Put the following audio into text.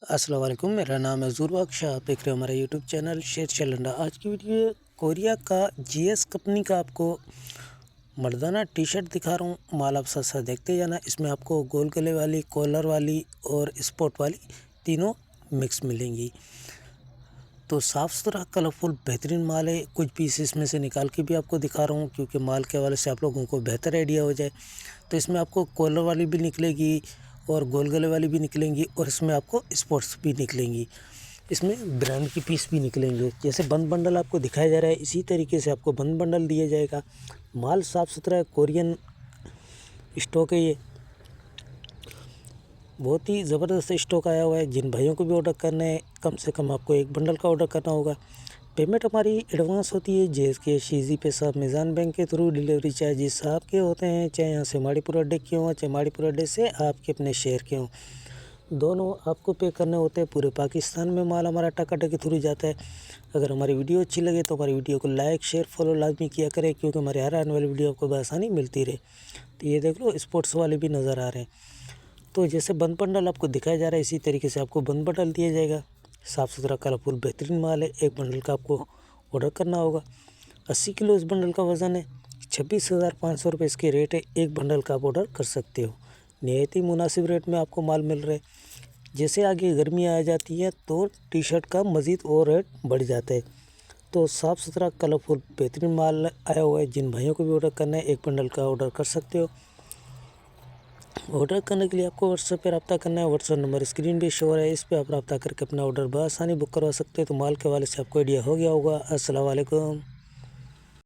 अस्सलाम वालेकुम, मेरा नाम है ज़ुर बख्श। आप देख रहे हो हमारा यूट्यूब चैनल शेर चलंडा। आज की वीडियो कोरिया का जीएस कंपनी का आपको मर्दाना टी शर्ट दिखा रहा हूँ। माल आप साथ साथ देखते जाना। इसमें आपको गोल गले वाली, कॉलर वाली और स्पॉट वाली तीनों मिक्स मिलेंगी। तो साफ़ सुथरा कलरफुल बेहतरीन माल है। कुछ पीस इसमें से निकाल के भी आपको दिखा रहा हूँ क्योंकि माल के हवाले से आप लोगों को बेहतर आइडिया हो जाए। तो इसमें आपको कॉलर वाली भी निकलेगी और गोल गले वाली भी निकलेंगी और इसमें आपको स्पोर्ट्स भी निकलेंगी। इसमें ब्रांड की पीस भी निकलेंगे। जैसे बंद बंडल आपको दिखाया जा रहा है, इसी तरीके से आपको बंद बंडल दिया जाएगा। माल साफ़ सुथरा है, कोरियन स्टॉक है। ये बहुत ही ज़बरदस्त स्टॉक आया हुआ है। जिन भाइयों को भी ऑर्डर करना है, कम से कम आपको एक बंडल का ऑर्डर करना होगा। पेमेंट हमारी एडवांस होती है जेएसके शीजी पे साहब मीज़ान बैंक के थ्रू। डिलीवरी चार्जेस आपके होते हैं, चाहे यहाँ से माड़ीपुर अड्डे के हों, चाहे माड़ीपुर अड्डे से आपके अपने शहर के हों, दोनों आपको पे करने होते हैं। पूरे पाकिस्तान में माल हमारा टाकाटा के थ्रू जाता है। अगर हमारी वीडियो अच्छी लगे तो हमारी वीडियो को लाइक शेयर फॉलो लाजमी किया करें, क्योंकि हमारे हर आने वाली वीडियो आपको बआसानी मिलती रहे। तो ये देख लो, स्पोर्ट्स वाले भी नज़र आ रहे हैं। तो जैसे बंद बंडल आपको दिखाया जा रहा है, इसी तरीके से आपको बंद बंडल दिया जाएगा। साफ़ सुथरा कलरफुल बेहतरीन माल है। एक बंडल का आपको ऑर्डर करना होगा। 80 किलो इस बंडल का वज़न है। 26,500 रुपये इसके रेट है। एक बंडल का आप ऑर्डर कर सकते हो। निहायत ही मुनासिब रेट में आपको माल मिल रहा है। जैसे आगे गर्मियाँ आ जाती हैं तो टी शर्ट का मज़ीद और रेट बढ़ जाता है। तो साफ़ सुथरा कलरफुल बेहतरीन माल आया हुआ है। जिन भाइयों को भी ऑर्डर करना है, एक बंडल का ऑर्डर कर सकते हो। ऑर्डर करने के लिए आपको व्हाट्सएप पर रब्ता करना है। व्हाट्सएप नंबर स्क्रीन पे शो है, इस पर आप रब्ता करके अपना ऑर्डर बआसानी बुक करवा सकते हो। तो माल के हवाले से आपको आइडिया हो गया होगा। अस्सलाम वालेकुम।